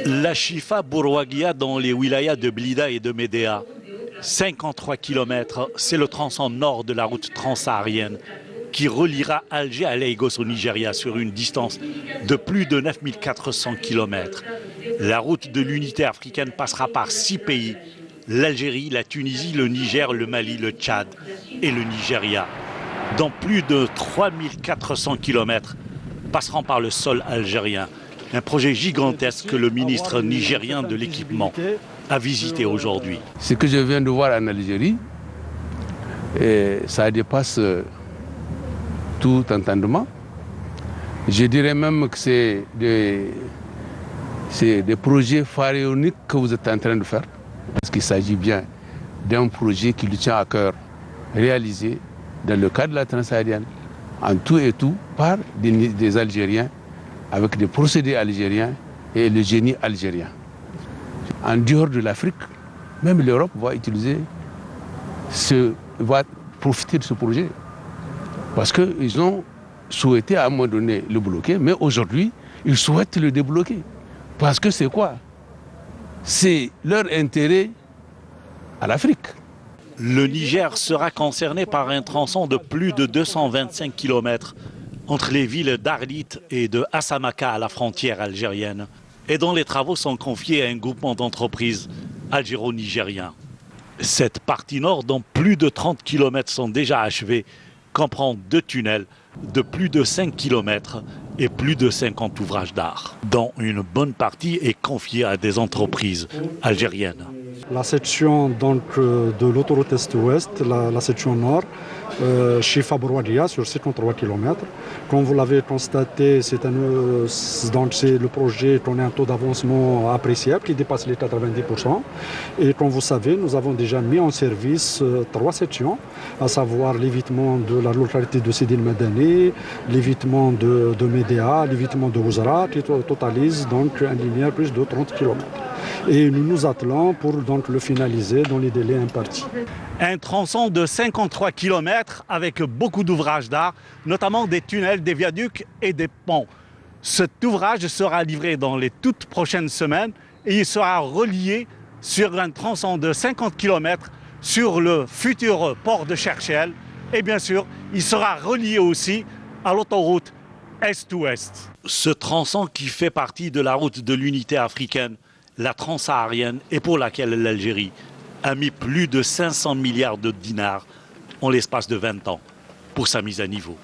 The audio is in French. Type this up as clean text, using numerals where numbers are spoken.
La Chifa Bourouaguia dans les wilayas de Blida et de Médéa. 53 km, c'est le tronçon nord de la route transsaharienne qui reliera Alger à Lagos au Nigeria sur une distance de plus de 9400 km. La route de l'unité africaine passera par 6 pays, l'Algérie, la Tunisie, le Niger, le Mali, le Tchad et le Nigeria. Dans plus de 3400 km passeront par le sol algérien. Un projet gigantesque que le ministre nigérien de l'équipement a visité aujourd'hui. Ce que je viens de voir en Algérie, ça dépasse tout entendement. Je dirais même que c'est des projets pharaoniques que vous êtes en train de faire. Parce qu'il s'agit bien d'un projet qui lui tient à cœur, réalisé dans le cadre de la transsaharienne, en tout et tout, par des Algériens, avec des procédés algériens et le génie algérien. En dehors de l'Afrique, même l'Europe va profiter de ce projet. Parce qu'ils ont souhaité à un moment donné le bloquer, mais aujourd'hui, ils souhaitent le débloquer. Parce que c'est quoi? C'est leur intérêt à l'Afrique. Le Niger sera concerné par un tronçon de plus de 225 km entre les villes d'Arlit et de Assamaka à la frontière algérienne, et dont les travaux sont confiés à un groupement d'entreprises algéro-nigérien. Cette partie nord, dont plus de 30 km sont déjà achevés, comprend 2 tunnels de plus de 5 km et plus de 50 ouvrages d'art, dont une bonne partie est confiée à des entreprises algériennes. La section donc, de l'autoroute Est-Ouest, la section nord, Chifa Bourouaguia sur 53 km. Comme vous l'avez constaté, le projet connaît un taux d'avancement appréciable qui dépasse les 90%. Et comme vous savez, nous avons déjà mis en service 3 sections, à savoir l'évitement de la localité de Sidi el-Madani, l'évitement de Médéa, l'évitement de Ouzra, qui totalise donc un linéaire plus de 30 km. Et nous nous attelons pour donc le finaliser dans les délais impartis. Un tronçon de 53 km avec beaucoup d'ouvrages d'art, notamment des tunnels, des viaducs et des ponts. Cet ouvrage sera livré dans les toutes prochaines semaines et il sera relié sur un tronçon de 50 km sur le futur port de Cherchell. Et bien sûr, il sera relié aussi à l'autoroute Est-Ouest. Ce tronçon qui fait partie de la route de l'unité africaine, la transsaharienne, et pour laquelle l'Algérie a mis plus de 500 milliards de dinars en l'espace de 20 ans pour sa mise à niveau.